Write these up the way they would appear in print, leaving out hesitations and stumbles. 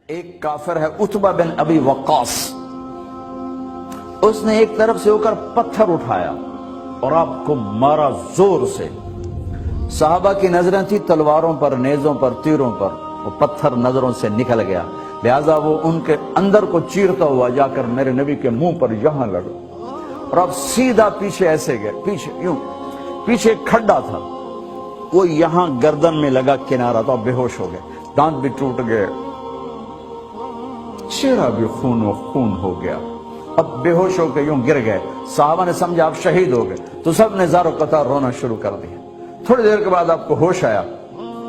ایک کافر ہے عتبہ بن ابی وقاص، اس نے ایک طرف سے ہو کر پتھر اٹھایا اور آپ کو مارا زور سے۔ صحابہ کی نظریں تھی تلواروں پر، نیزوں پر، تیروں پر، وہ پتھر نظروں سے نکل گیا، لہذا وہ ان کے اندر کو چیرتا ہوا جا کر میرے نبی کے منہ پر یہاں لگا، اور آپ سیدھا پیچھے ایسے گئے، پیچھے یوں، پیچھے ایک کھڈا تھا، وہ یہاں گردن میں لگا کنارہ، تو آپ بے ہوش ہو گئے، دانت بھی ٹوٹ گئے، چہرہ بھی خون و خون ہو گیا، اب بے ہوش ہو کے یوں گر گئے۔ صحابہ نے سمجھا آپ شہید ہو گئے، تو سب نے زار و قطار رونا شروع کر دیا۔ تھوڑی دیر کے بعد آپ کو ہوش آیا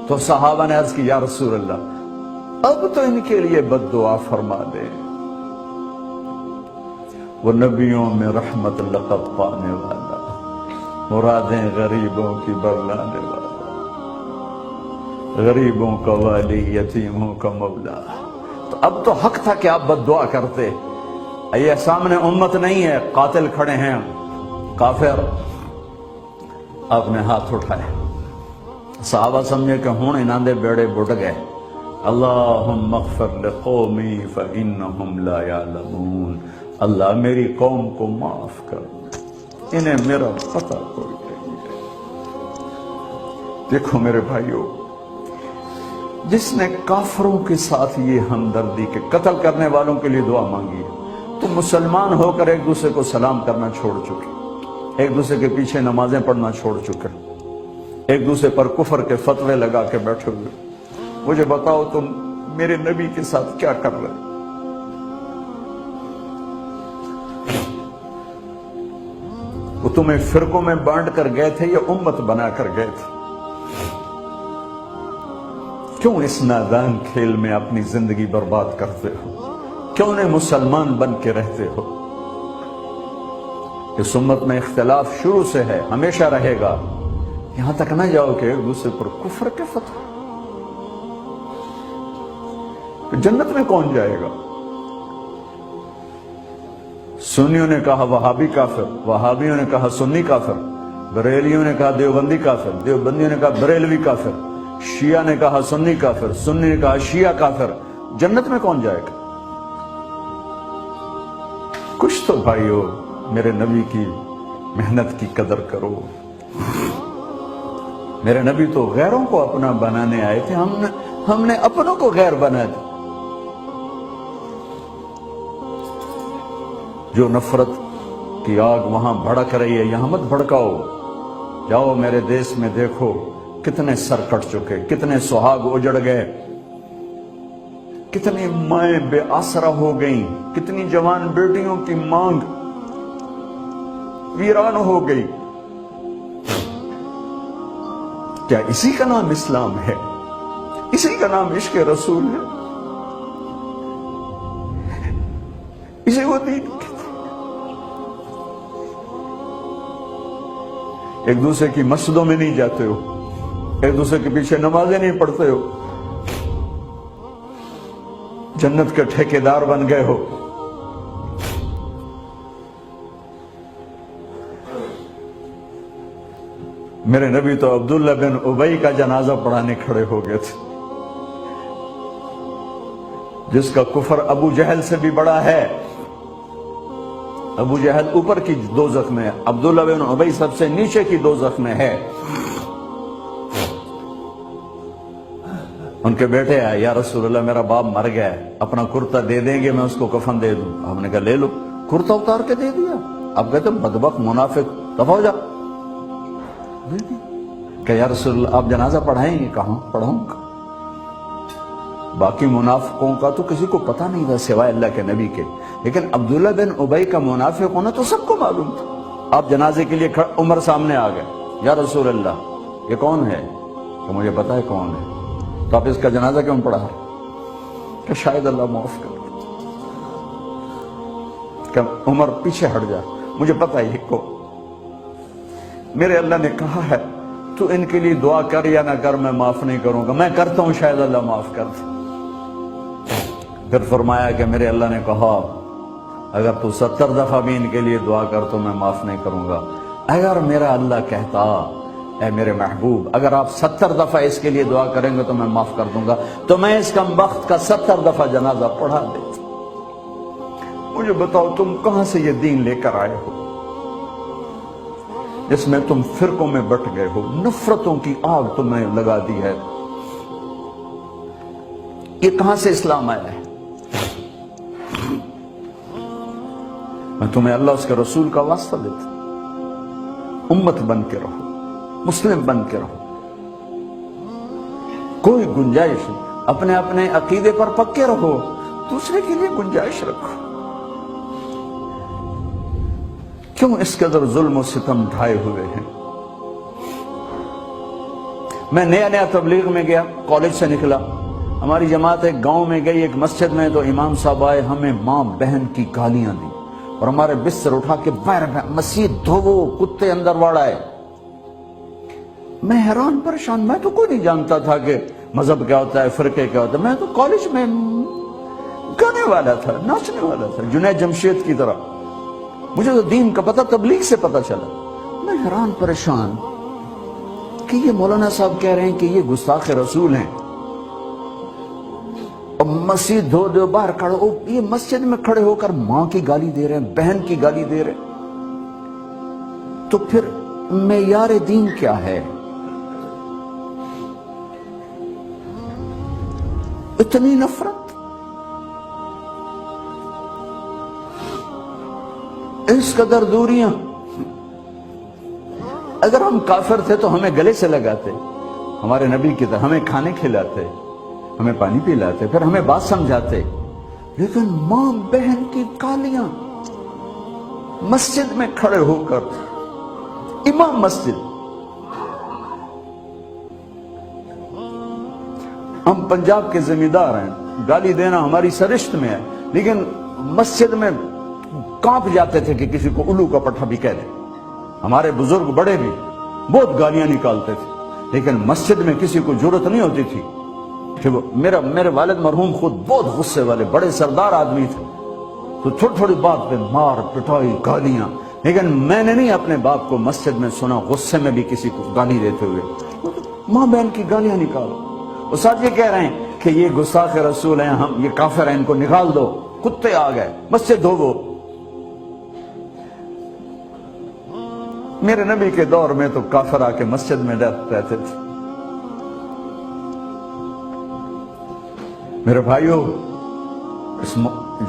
تو صحابہ نے عرض کی یا رسول اللہ اب تو ان کے لیے بد دعا فرما دے، وہ نبیوں میں رحمت لقب پانے والا، مرادیں غریبوں کی برلانے والا، غریبوں کا والی، یتیموں کا مولا۔ تو اب تو حق تھا کہ آپ بد دعا کرتے۔ یہ سامنے امت نہیں ہے، قاتل کھڑے ہیں، کافر۔ آپ نے ہاتھ اٹھائے، صحابہ سمجھے کہ ہوں انہاں دے بیڑے بڑھ گئے۔ اللہم اغفر لقومی فإنہم لا یعلمون، اللہ میری قوم کو معاف کر، انہیں میرا پتہ کوئی نہیں ہے۔ دیکھو میرے بھائیو، جس نے کافروں کے ساتھ یہ ہمدردی کے قتل کرنے والوں کے لیے دعا مانگی ہے، تو مسلمان ہو کر ایک دوسرے کو سلام کرنا چھوڑ چکے، ایک دوسرے کے پیچھے نمازیں پڑھنا چھوڑ چکے، ایک دوسرے پر کفر کے فتوے لگا کے بیٹھے ہوئے۔ مجھے بتاؤ تم میرے نبی کے ساتھ کیا کر رہے؟ وہ تمہیں فرقوں میں بانٹ کر گئے تھے یا امت بنا کر گئے تھے؟ کیوں اس نادان کھیل میں اپنی زندگی برباد کرتے ہو؟ کیوں نے مسلمان بن کے رہتے ہو؟ اس امت میں اختلاف شروع سے ہے، ہمیشہ رہے گا، یہاں تک نہ جاؤ کہ ایک دوسرے پر کفر کے فتوے۔ جنت میں کون جائے گا؟ سنیوں نے کہا وہابی کافر، وہابیوں نے کہا سنی کافر، بریلیوں نے کہا دیوبندی کافر، دیوبندیوں نے کہا بریلوی کافر، شیعہ نے کہا سنی کافر، سنی نے کہا شیعہ کافر۔ جنت میں کون جائے گا؟ کچھ تو بھائیو میرے نبی کی محنت کی قدر کرو۔ میرے نبی تو غیروں کو اپنا بنانے آئے تھے، ہم نے اپنوں کو غیر بنا دیا۔ جو نفرت کی آگ وہاں بھڑک رہی ہے، یہاں مت بھڑکاؤ۔ جاؤ میرے دیس میں دیکھو کتنے سر کٹ چکے، کتنے سہاگ اجڑ گئے، کتنی مائیں بے آسرا ہو گئیں، کتنی جوان بیٹیوں کی مانگ ویران ہو گئی۔ کیا اسی کا نام اسلام ہے؟ اسی کا نام عشق رسول ہے؟ اسے وہ دین کہتے ہیں؟ ایک دوسرے کی مسجدوں میں نہیں جاتے ہو، ایک دوسرے کے پیچھے نمازیں نہیں پڑھتے ہو، جنت کے ٹھیکیدار بن گئے ہو۔ میرے نبی تو عبداللہ بن ابی کا جنازہ پڑھانے کھڑے ہو گئے تھے، جس کا کفر ابو جہل سے بھی بڑا ہے۔ ابو جہل اوپر کی دوزخ میں ہے، عبداللہ بن ابی سب سے نیچے کی دوزخ میں ہے۔ ان کے بیٹے آئے، یا رسول اللہ میرا باپ مر گیا ہے، اپنا کرتا دے دیں گے، میں اس کو کفن دے دوں۔ ہم نے کہا لے لو، کرتا اتار کے دے دیا۔ اب کہتے بدبخت منافق، دفع ہو جا۔ کہ یا رسول اللہ آپ جنازہ پڑھائیں گے؟ کہاں پڑھوں گا؟ باقی منافقوں کا تو کسی کو پتہ نہیں تھا سوائے اللہ کے نبی کے، لیکن عبداللہ بن ابی کا منافق ہونا تو سب کو معلوم تھا۔ آپ جنازے کے لیے عمر سامنے آ گئے، یا رسول اللہ یہ کون ہے؟ کہ مجھے پتہ ہے کون ہے، تو آپ اس کا جنازہ کیوں پڑھا؟ کہ شاید اللہ معاف کر۔ کہ عمر پیچھے ہٹ جا، مجھے پتہ ہے کو، میرے اللہ نے کہا ہے تو ان کے لیے دعا کر یا نہ کر، میں معاف نہیں کروں گا، میں کرتا ہوں شاید اللہ معاف کر دے۔ پھر فرمایا کہ میرے اللہ نے کہا اگر تو 70 دفعہ بھی ان کے لیے دعا کر تو میں معاف نہیں کروں گا۔ اگر میرا اللہ کہتا اے میرے محبوب اگر آپ 70 دفعہ اس کے لیے دعا کریں گے تو میں معاف کر دوں گا، تو میں اس کم بخت کا 70 دفعہ جنازہ پڑھا دیتا۔ مجھے بتاؤ تم کہاں سے یہ دین لے کر آئے ہو جس میں تم فرقوں میں بٹ گئے ہو، نفرتوں کی آگ تم نے لگا دی ہے، یہ کہاں سے اسلام آیا ہے؟ میں تمہیں اللہ اس کے رسول کا واسطہ دیتا ہوں، امت بن کے رہو، مسلم بن کے رہو، کوئی گنجائش نہیں، اپنے اپنے عقیدے پر پکے رہو، دوسرے کے لیے گنجائش رکھو۔ کیوں اس قدر ظلم و ستم ڈھائے ہوئے ہیں؟ میں نیا تبلیغ میں گیا، کالج سے نکلا، ہماری جماعت ایک گاؤں میں گئی، ایک مسجد میں، تو امام صاحب آئے، ہمیں ماں بہن کی گالیاں دی اور ہمارے بستر اٹھا کے باہر مسجد دھوو، کتے اندر واڑائے۔ میں حیران پریشان، میں تو کوئی نہیں جانتا تھا کہ مذہب کیا ہوتا ہے، فرقے کیا ہوتا ہے، میں تو کالج میں گانے والا تھا، ناچنے والا تھا، جنید جمشید کی طرح، مجھے تو دین کا پتہ تبلیغ سے پتہ چلا۔ میں حیران پریشان کہ یہ مولانا صاحب کہہ رہے ہیں کہ یہ گستاخ رسول ہیں، اور مسجد دھو دو، باہر کھڑے ہو، یہ مسجد میں کھڑے ہو کر ماں کی گالی دے رہے ہیں، بہن کی گالی دے رہے ہیں، تو پھر معیار دین کیا ہے؟ اتنی نفرت، اس قدر دوریاں۔ اگر ہم کافر تھے تو ہمیں گلے سے لگاتے، ہمارے نبی کی طرح ہمیں کھانے کھلاتے، ہمیں پانی پلاتے، پھر ہمیں بات سمجھاتے، لیکن ماں بہن کی گالیاں، مسجد میں کھڑے ہو کر، امام مسجد۔ ہم پنجاب کے زمیندار ہیں، گالی دینا ہماری سرشت میں ہے، لیکن مسجد میں کانپ جاتے تھے کہ کسی کو الو کا پٹھا بھی کہہ دیں۔ ہمارے بزرگ بڑے بھی بہت گالیاں نکالتے تھے، لیکن مسجد میں کسی کو جرت نہیں ہوتی تھی کہ میرے والد مرحوم خود بہت غصے والے بڑے سردار آدمی تھے، تو چھوٹی چھوٹی بات پہ مار پٹائی گالیاں، لیکن میں نے نہیں اپنے باپ کو مسجد میں سنا غصے میں بھی کسی کو گالی دیتے ہوئے۔ ماں بہن کی گالیاں نکالو، استاد یہ کہہ رہے ہیں کہ یہ گستاخ رسول ہیں، ہم یہ کافر ہیں، ان کو نکال دو، کتے آ گئے، مسجد دھوو۔ میرے نبی کے دور میں تو کافر آ کے مسجد میں رہتے تھے۔ میرے بھائیو،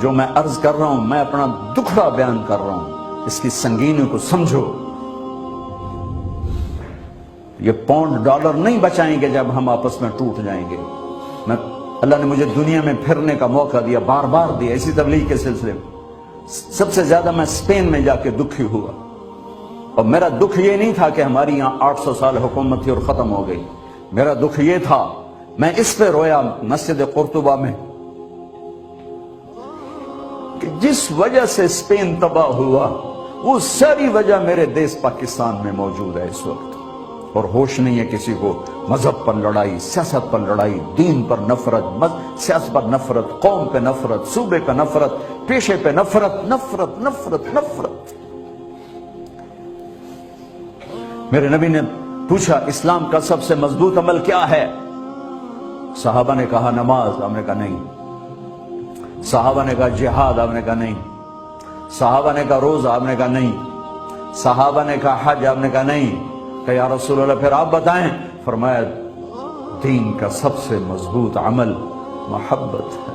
جو میں عرض کر رہا ہوں، میں اپنا دکھڑا بیان کر رہا ہوں، اس کی سنگینی کو سمجھو۔ یہ پاؤنڈ ڈالر نہیں بچائیں گے جب ہم آپس میں ٹوٹ جائیں گے۔ اللہ نے مجھے دنیا میں پھرنے کا موقع دیا، بار بار دیا، اسی تبلیغ کے سلسلے میں۔ سب سے زیادہ میں اسپین میں جا کے دکھی ہوا، اور میرا دکھ یہ نہیں تھا کہ ہماری یہاں 800 سال حکومت تھی اور ختم ہو گئی، میرا دکھ یہ تھا، میں اس پہ رویا مسجد قرطبہ میں، کہ جس وجہ سے اسپین تباہ ہوا، وہ ساری وجہ میرے دیس پاکستان میں موجود ہے اس وقت، اور ہوش نہیں ہے کسی کو۔ مذہب پر لڑائی، سیاست پر لڑائی، دین پر نفرت، سیاست پر نفرت، قوم پہ نفرت، صوبے پہ نفرت، پیشے پہ نفرت، نفرت نفرت نفرت۔ میرے نبی نے پوچھا اسلام کا سب سے مضبوط عمل کیا ہے؟ صحابہ نے کہا نماز، آپ نے کہا نہیں۔ صحابہ نے کہا جہاد، آپ نے کہا نہیں۔ صحابہ نے کہا روزہ، آپ نے کہا نہیں۔ صحابہ نے کہا حج، آپ نے کہا نہیں۔ کہ یا رسول اللہ پھر آپ بتائیں؟ فرمایا دین کا سب سے مضبوط عمل محبت ہے،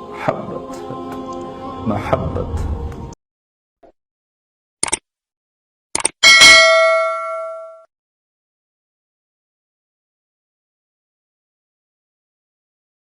محبت ہے، محبت ہے۔